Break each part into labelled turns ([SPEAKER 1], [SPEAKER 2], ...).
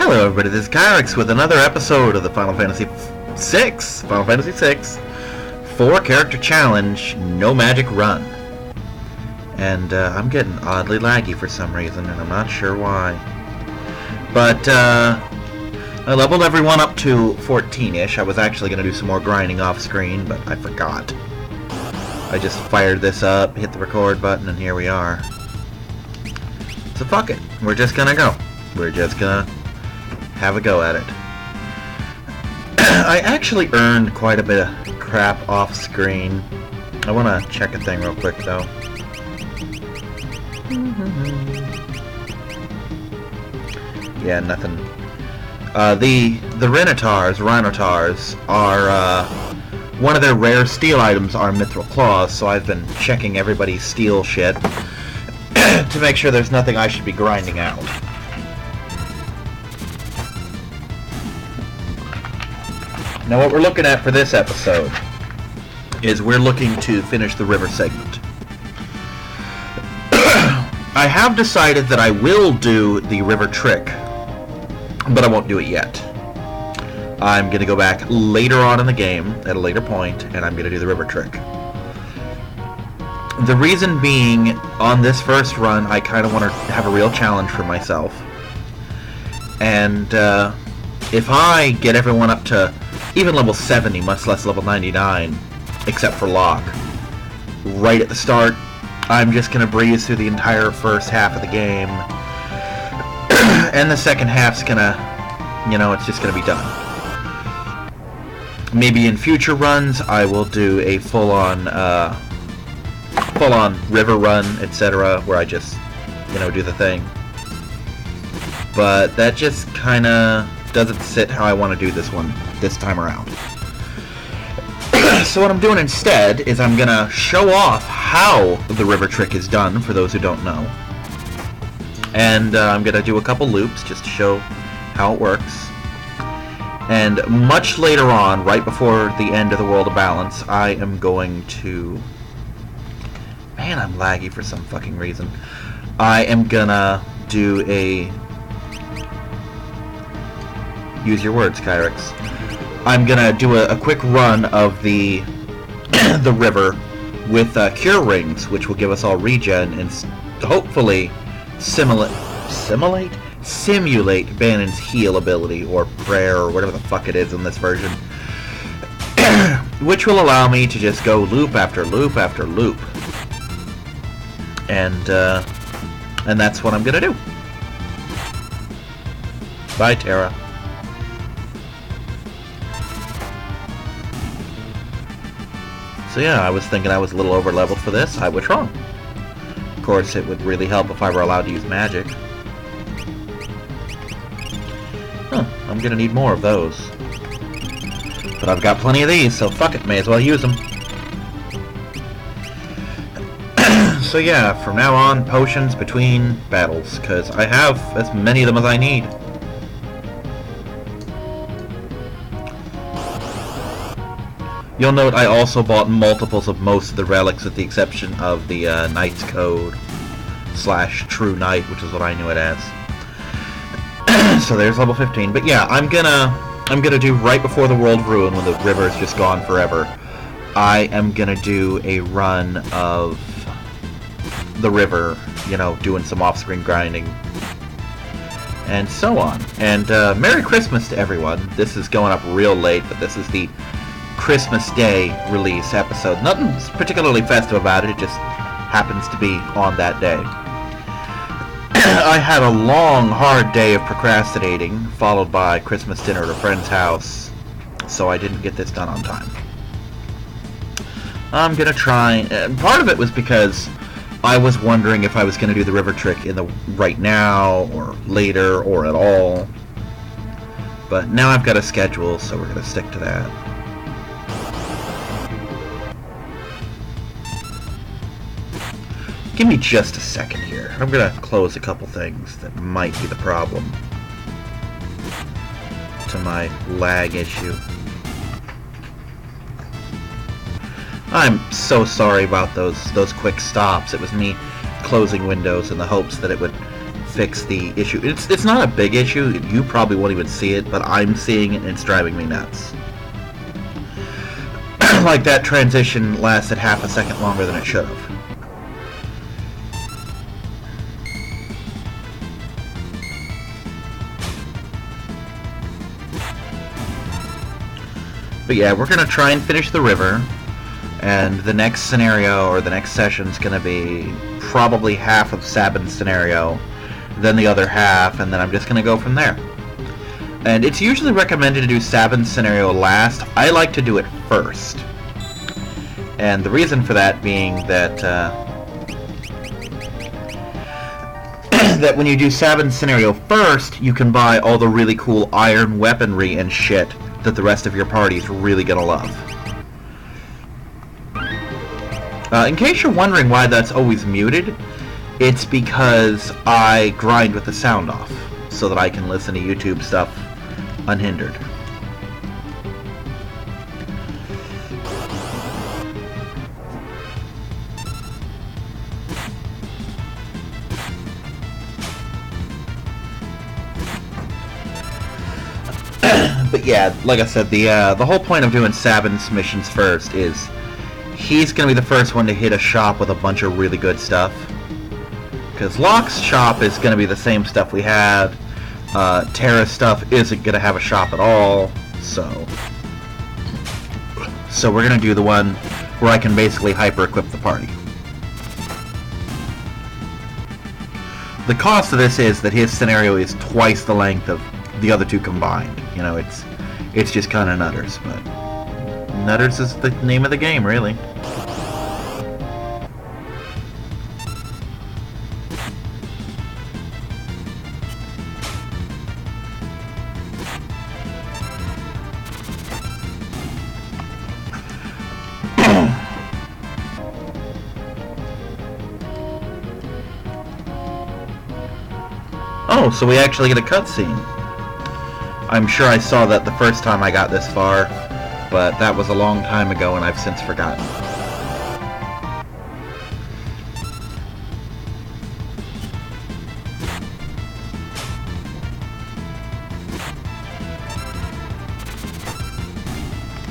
[SPEAKER 1] Hello everybody, this is Kyrix with another episode of the Final Fantasy VI 4-character challenge, No Magic Run. And I'm getting oddly laggy for some reason, and I'm not sure why. But I leveled everyone up to 14-ish. I was actually going to do some more grinding off screen, but I forgot. I just fired this up, hit the record button, and here we are. So fuck it, we're just gonna go. We're just gonna have a go at it. I actually earned quite a bit of crap off screen. I want to check a thing real quick though. Yeah, nothing. The Rhinotars are one of their rare steel items are mithril claws, so I've been checking everybody's steel shit to make sure there's nothing I should be grinding out. Now what we're looking at for this episode is we're looking to finish the river segment. I have decided that I will do the river trick, but I won't do it yet. I'm going to go back later on in the game, at a later point, and I'm going to do the river trick. The reason being, on this first run, I kind of want to have a real challenge for myself. And if I get everyone up to even level 70, much less level 99, except for Locke, right at the start, I'm just going to breeze through the entire first half of the game. And the second half's going to, it's just going to be done. Maybe in future runs, I will do a full-on river run, etc., where I just, do the thing. But that just kind of doesn't sit how I want to do this one this time around. So what I'm doing instead is I'm going to show off how the river trick is done, for those who don't know. And I'm going to do a couple loops just to show how it works. And much later on, right before the end of the World of Balance, I am going to... Man, I'm laggy for some fucking reason. I am gonna do a... Use your words, Kyrix. I'm gonna do a quick run of the the river with cure rings, which will give us all regen and hopefully simulate Banon's heal ability, or prayer, or whatever the fuck it is in this version. Which will allow me to just go loop after loop after loop. And that's what I'm gonna do. Bye, Terra. So yeah, I was thinking I was a little over leveled for this. I was wrong. Of course, it would really help if I were allowed to use magic. Huh, I'm gonna need more of those. But I've got plenty of these, so fuck it, may as well use them. So yeah, from now on, potions between battles, because I have as many of them as I need. You'll note I also bought multiples of most of the relics, with the exception of the Knight's Code / True Knight, which is what I knew it as. So there's level 15. But yeah, I'm gonna do right before the World of Ruin, when the river is just gone forever. I am gonna do a run of the river, doing some off-screen grinding, and so on. And Merry Christmas to everyone. This is going up real late, but this is the Christmas Day release episode. Nothing's particularly festive about it, it just happens to be on that day. I had a long, hard day of procrastinating, followed by Christmas dinner at a friend's house, so I didn't get this done on time. I'm gonna try, part of it was because I was wondering if I was gonna do the river trick right now, or later, or at all. But now I've got a schedule, so we're gonna stick to that. Give me just a second here. I'm gonna close a couple things that might be the problem to my lag issue. I'm so sorry about those quick stops. It was me closing windows in the hopes that it would fix the issue. It's not a big issue. You probably won't even see it, but I'm seeing it and it's driving me nuts. Like that transition lasted half a second longer than it should have. But yeah, we're going to try and finish the river, and the next scenario, or the next session, is going to be probably half of Sabin's scenario, then the other half, and then I'm just going to go from there. And it's usually recommended to do Sabin's scenario last. I like to do it first. And the reason for that being that that when you do Sabin's scenario first, you can buy all the really cool iron weaponry and shit that the rest of your party is really gonna love. In case you're wondering why that's always muted, it's because I grind with the sound off, so that I can listen to YouTube stuff unhindered. But yeah, like I said, the whole point of doing Sabin's missions first is he's going to be the first one to hit a shop with a bunch of really good stuff. Because Locke's shop is going to be the same stuff we had. Terra's stuff isn't going to have a shop at all. So we're going to do the one where I can basically hyper-equip the party. The cost of this is that his scenario is twice the length of the other two combined. You know, it's just kind of nutters, but nutters is the name of the game, really. Oh, so we actually get a cutscene. I'm sure I saw that the first time I got this far, but that was a long time ago and I've since forgotten.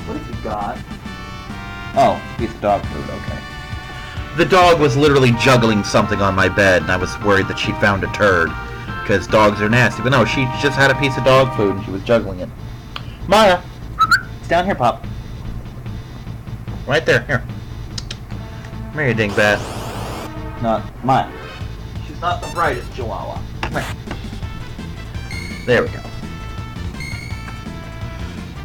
[SPEAKER 1] What have you got? Oh, piece of dog food, okay. The dog was literally juggling something on my bed and I was worried that she'd found a turd. Because dogs are nasty. But no, she just had a piece of dog food and she was juggling it. Maya! It's down here, Pop. Right there, here. Come here, you dingbat. Not Maya. She's not the brightest chihuahua. Come here. There we go.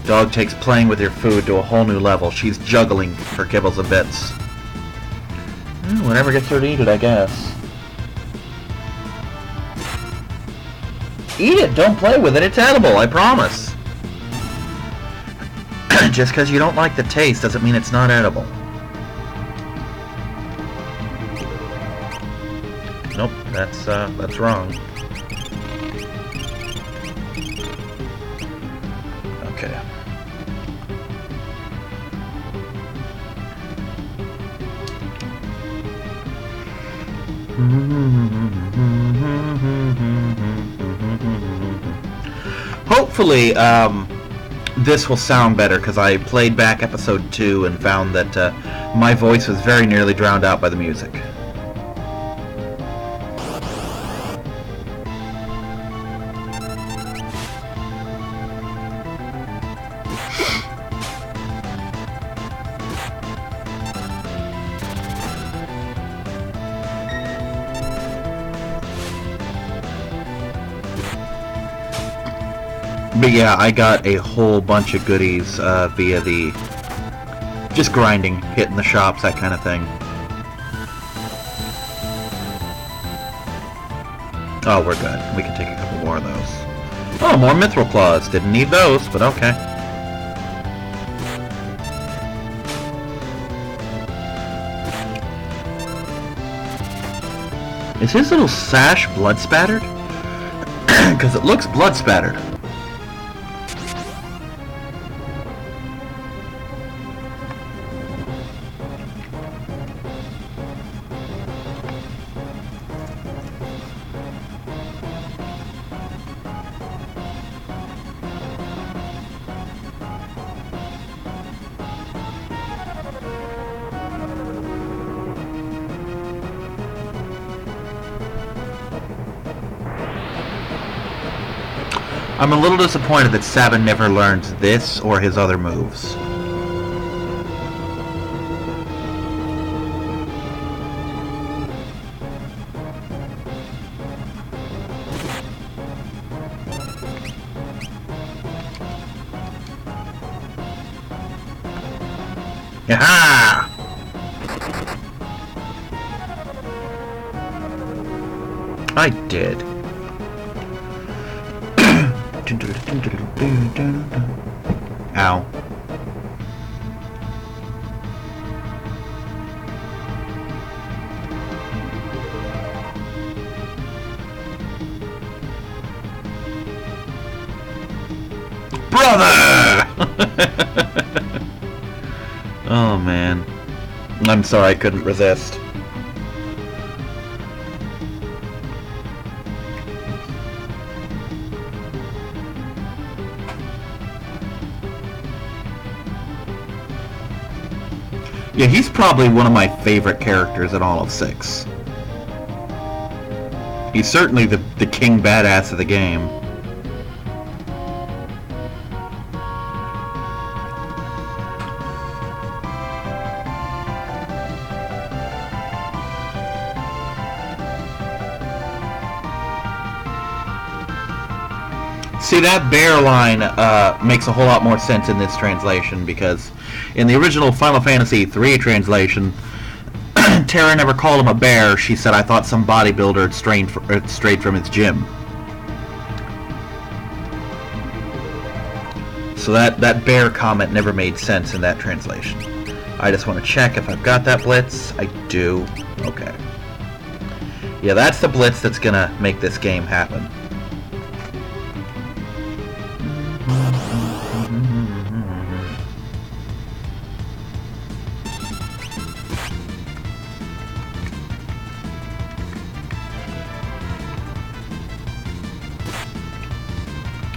[SPEAKER 1] Dog takes playing with your food to a whole new level. She's juggling for kibbles and bits. Whatever gets her to eat it, I guess. Eat it! Don't play with it! It's edible, I promise! Just because you don't like the taste doesn't mean it's not edible. Nope, that's wrong. Okay. Hopefully, this will sound better, because I played back episode 2 and found that my voice was very nearly drowned out by the music. But yeah, I got a whole bunch of goodies via the just grinding, hitting the shops, that kind of thing. Oh, we're good. We can take a couple more of those. Oh, more mithril claws. Didn't need those, but okay. Is his little sash blood spattered? Because it looks blood spattered. I'm a little disappointed that Sabin never learned this or his other moves. Yaha! I did. Ow. Brother! Oh man. I'm sorry, I couldn't resist. Yeah, he's probably one of my favorite characters in all of 6. He's certainly the king badass of the game. See, that bear line makes a whole lot more sense in this translation, because in the original Final Fantasy III translation, Terra never called him a bear. She said, "I thought some bodybuilder had strayed from his gym." So that bear comment never made sense in that translation. I just want to check if I've got that blitz. I do. Okay. Yeah, that's the blitz that's gonna make this game happen.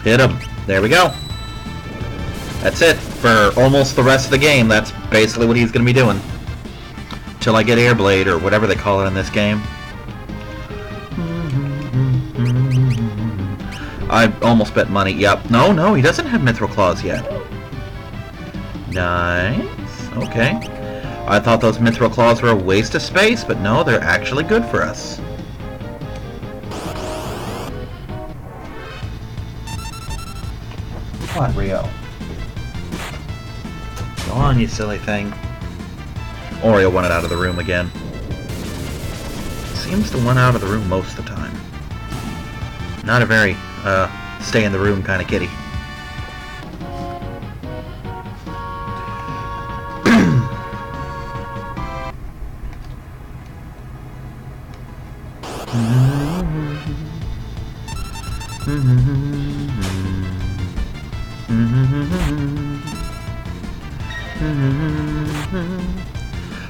[SPEAKER 1] Hit him. There we go. That's it. For almost the rest of the game, that's basically what he's going to be doing. Till I get Airblade, or whatever they call it in this game. I almost bet money. Yep. No, he doesn't have Mithril Claws yet. Nice. Okay. I thought those Mithril Claws were a waste of space, but no, they're actually good for us. Come on, Rio. Go on, you silly thing. Oreo wanted out of the room again. Seems to want out of the room most of the time. Not a very, stay in the room kind of kitty.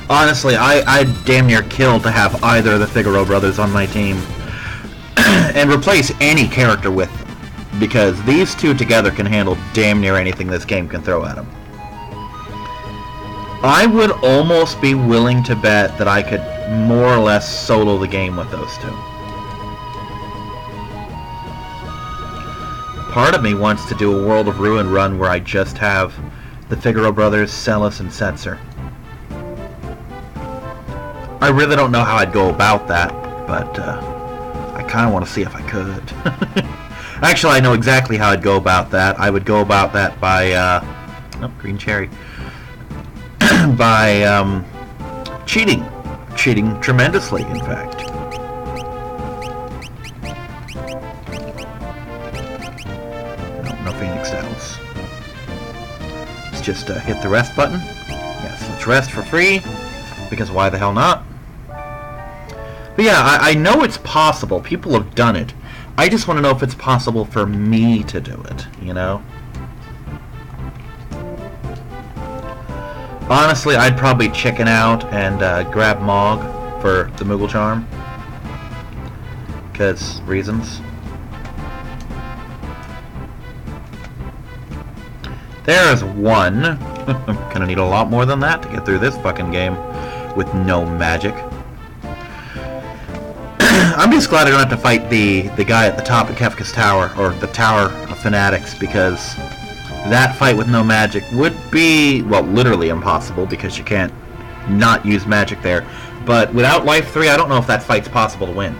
[SPEAKER 1] Honestly, I'd damn near kill to have either of the Figaro brothers on my team and replace any character with them, because these two together can handle damn near anything this game can throw at them. I would almost be willing to bet that I could more or less solo the game with those two. Part of me wants to do a World of Ruin run where I just have the Figaro brothers, Celes, and Setzer. I really don't know how I'd go about that, but I kind of want to see if I could. Actually, I know exactly how I'd go about that. I would go about that by, oh, green cherry, by cheating. Cheating tremendously, in fact. No Phoenix Downs. Let's just hit the rest button. Yes, let's rest for free, because why the hell not? But yeah, I know it's possible. People have done it. I just want to know if it's possible for me to do it, you know? Honestly, I'd probably chicken out and grab Mog for the Moogle Charm. Because reasons. There's one. I'm gonna need a lot more than that to get through this fucking game with no magic. I'm just glad I don't have to fight the guy at the top of Kefka's Tower, or the Tower of Fanatics, because that fight with no magic would be, well, literally impossible, because you can't not use magic there. But without Life 3, I don't know if that fight's possible to win.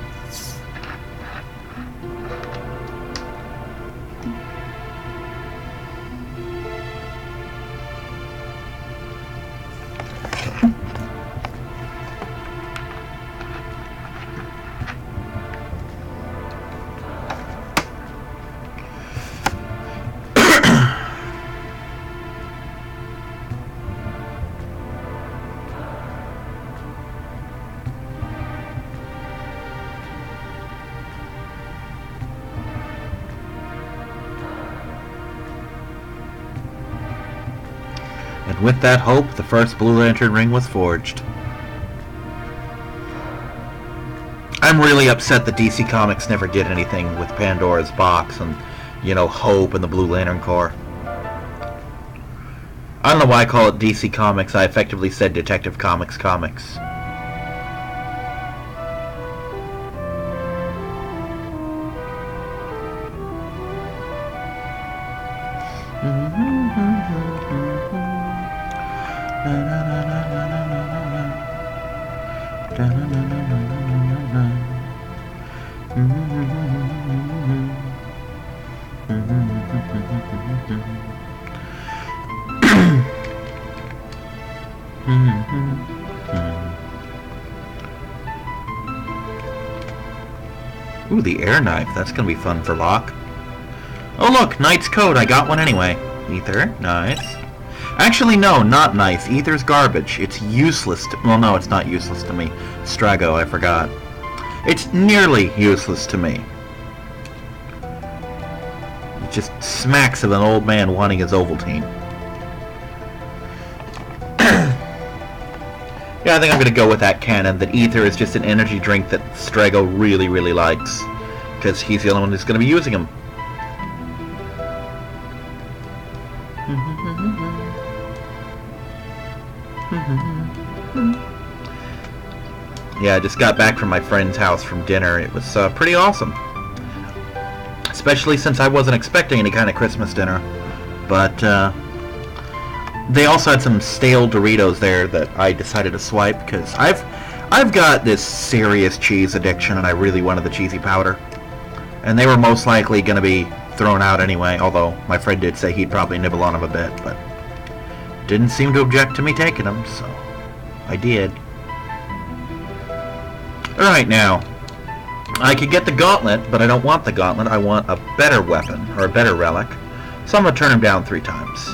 [SPEAKER 1] And with that hope, the first Blue Lantern ring was forged. I'm really upset that DC Comics never did anything with Pandora's Box and, you know, Hope and the Blue Lantern Corps. I don't know why I call it DC Comics. I effectively said Detective Comics Comics. Ooh, the air knife. That's gonna be fun for Locke. Oh look, Knight's Code. I got one anyway. Ether, nice. Actually, no, not nice. Ether's garbage. It's useless to... Well, no, it's not useless to me. Strago, I forgot. It's nearly useless to me. It just smacks of an old man wanting his Ovaltine. Yeah, I think I'm going to go with that canon, that Ether is just an energy drink that Strago really, really likes. Because he's the only one who's going to be using him. Yeah, I just got back from my friend's house from dinner. It was pretty awesome. Especially since I wasn't expecting any kind of Christmas dinner. But they also had some stale Doritos there that I decided to swipe because I've got this serious cheese addiction and I really wanted the cheesy powder. And they were most likely going to be thrown out anyway, although my friend did say he'd probably nibble on them a bit, but didn't seem to object to me taking them, so I did. Alright, now, I could get the gauntlet, but I don't want the gauntlet. I want a better weapon, or a better relic, so I'm going to turn him down 3 times.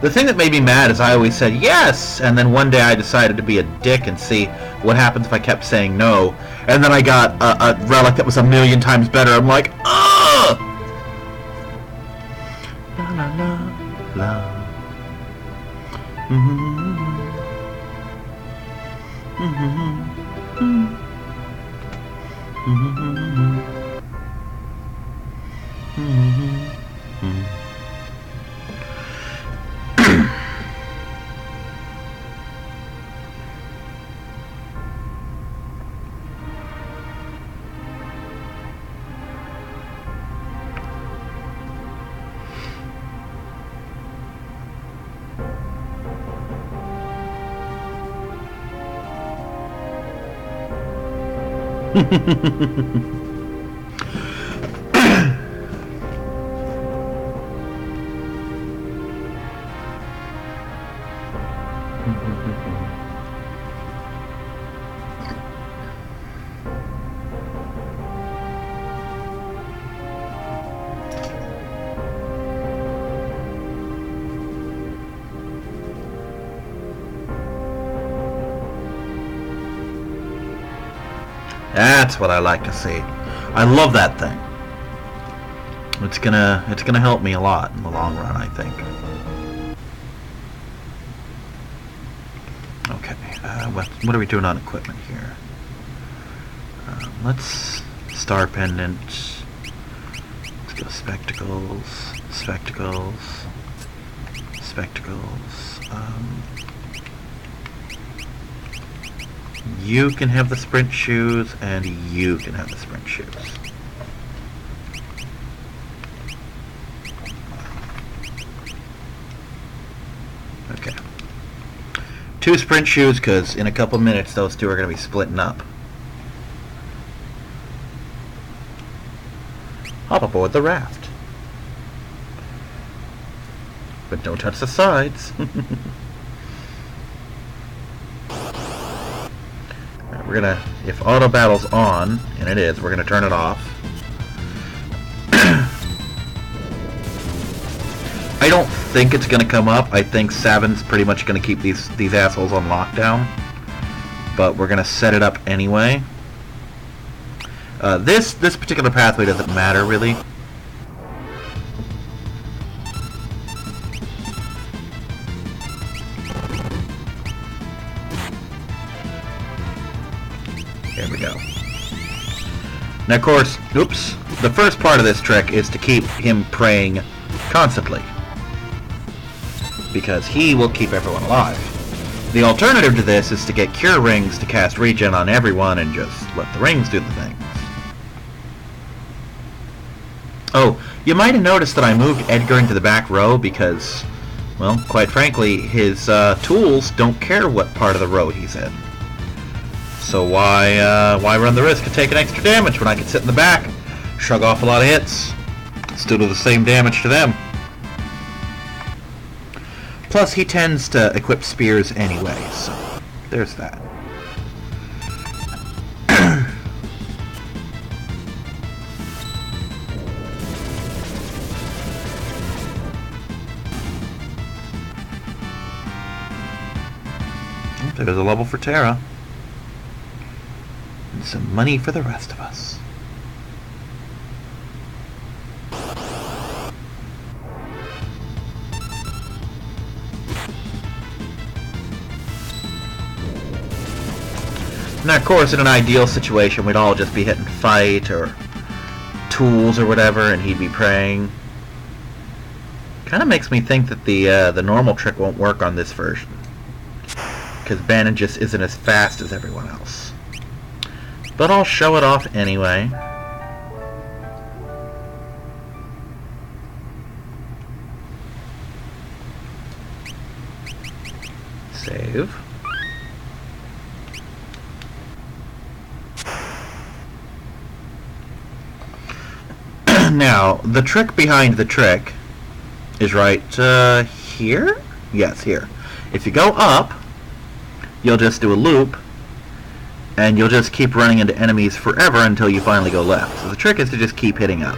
[SPEAKER 1] The thing that made me mad is I always said yes, and then one day I decided to be a dick and see what happens if I kept saying no, and then I got a relic that was 1,000,000 times better. I'm like, ugh! La la la la. That's what I like to see. I love that thing. It's gonna help me a lot in the long run, I think. Okay, what are we doing on equipment here? Let's Star pendant. Let's go spectacles. Spectacles. Spectacles. You can have the sprint shoes, and you can have the sprint shoes. Okay. 2 sprint shoes, because in a couple minutes those 2 are going to be splitting up. Hop aboard the raft. But don't touch the sides. We're gonna, if auto battle's on, and it is, we're gonna turn it off. I don't think it's gonna come up. I think Savin's pretty much gonna keep these assholes on lockdown. But we're gonna set it up anyway. This particular pathway doesn't matter really. There we go. Now, of course, oops, the first part of this trick is to keep him praying constantly, because he will keep everyone alive. The alternative to this is to get cure rings to cast regen on everyone and just let the rings do the things. Oh, you might have noticed that I moved Edgar into the back row because, well, quite frankly, his tools don't care what part of the row he's in. So why run the risk of taking extra damage when I can sit in the back, shrug off a lot of hits, still do the same damage to them. Plus, he tends to equip spears anyway, so there's that. There's a level for Terra. And some money for the rest of us. Now, of course, in an ideal situation, we'd all just be hitting fight or tools or whatever, and he'd be praying. Kind of makes me think that the normal trick won't work on this version, because Bannon just isn't as fast as everyone else. But I'll show it off anyway. Save. Now, the trick behind the trick is right here? Yes, here. If you go up, you'll just do a loop, and you'll just keep running into enemies forever until you finally go left. So the trick is to just keep hitting up.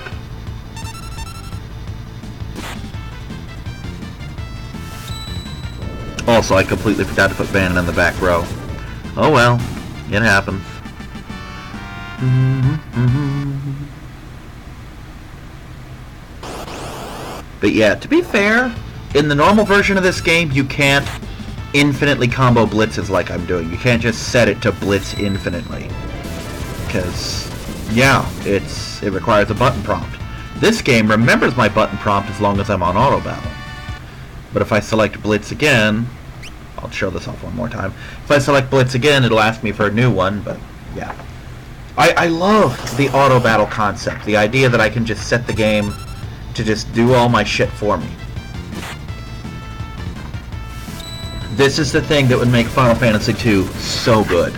[SPEAKER 1] Also, I completely forgot to put Bannon in the back row. Oh well, it happens. But yeah, to be fair, in the normal version of this game, you can't infinitely combo blitzes like I'm doing. You can't just set it to blitz infinitely, because yeah, it requires a button prompt. This game remembers my button prompt as long as I'm on auto battle. But if I select blitz again, I'll show this off one more time. If I select blitz again, it'll ask me for a new one. But yeah, I love the auto battle concept. The idea that I can just set the game to just do all my shit for me. This is the thing that would make Final Fantasy II so good.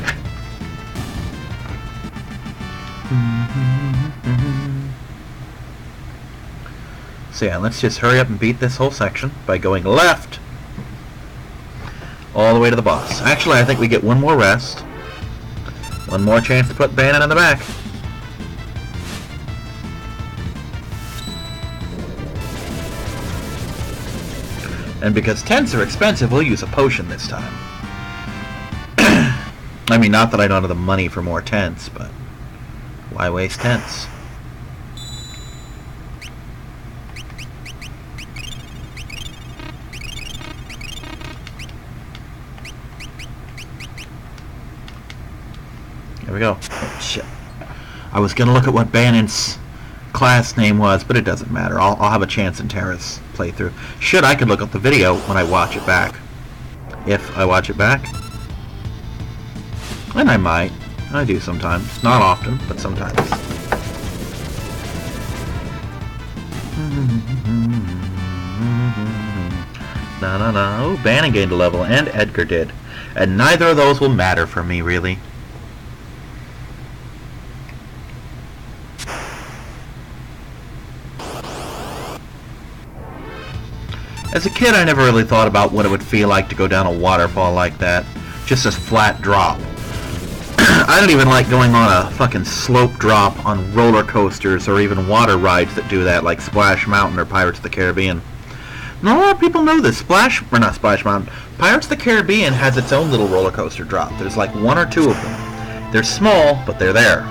[SPEAKER 1] So yeah, let's just hurry up and beat this whole section by going left all the way to the boss. Actually, I think we get one more rest. One more chance to put Bannon in the back. And because tents are expensive, we'll use a potion this time. I mean, not that I don't have the money for more tents, but why waste tents? There we go. Oh, shit. I was gonna look at what Bannon's class name was, but it doesn't matter. I'll have a chance in Terra's playthrough. Shit, I could look up the video when I watch it back. If I watch it back. And I might. I do sometimes. Not often, but sometimes. Oh, Bannon gained a level, and Edgar did. And neither of those will matter for me, really. As a kid, I never really thought about what it would feel like to go down a waterfall like that. Just a flat drop. I don't even like going on a fucking slope drop on roller coasters or even water rides that do that, like Splash Mountain or Pirates of the Caribbean. Not a lot of people know this. Not Splash Mountain. Pirates of the Caribbean has its own little roller coaster drop. There's like one or two of them. They're small, but they're there.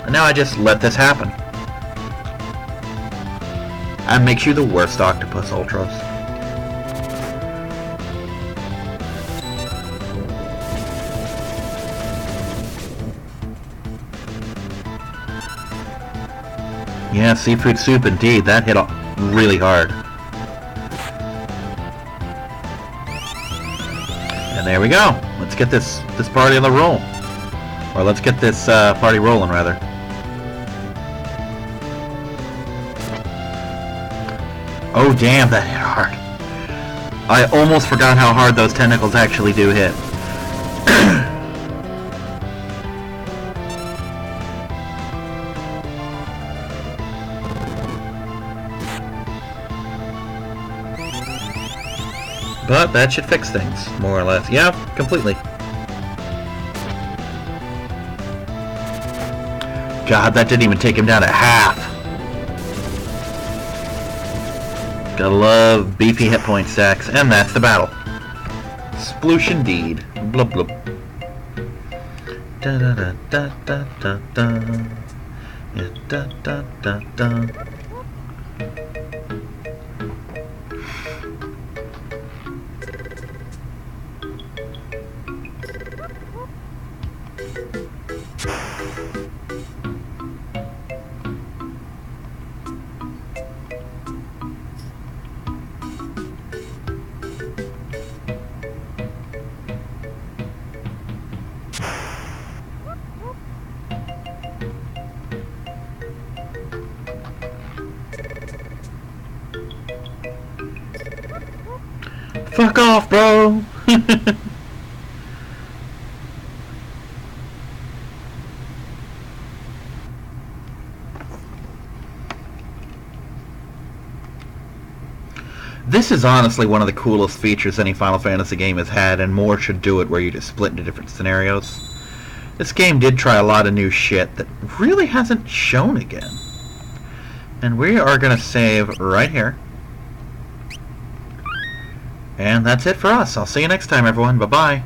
[SPEAKER 1] And now I just let this happen. And makes you the worst Octopus Ultras. Yeah, seafood soup indeed. That hit really hard. And there we go. Let's get this party on the roll. Or let's get this party rolling, rather. Oh damn, that hit hard. I almost forgot how hard those tentacles actually do hit. But that should fix things, more or less. Yeah, completely. God, that didn't even take him down to half. Gotta love beefy hit point stacks, and that's the battle. Sploosh indeed. Blub blub. Da da da da da da da. Yeah, da da da da. Fuck off, bro! This is honestly one of the coolest features any Final Fantasy game has had, and more should do it, where you just split into different scenarios. This game did try a lot of new shit that really hasn't shown again. And we are going to save right here. And that's it for us. I'll see you next time, everyone. Bye-bye.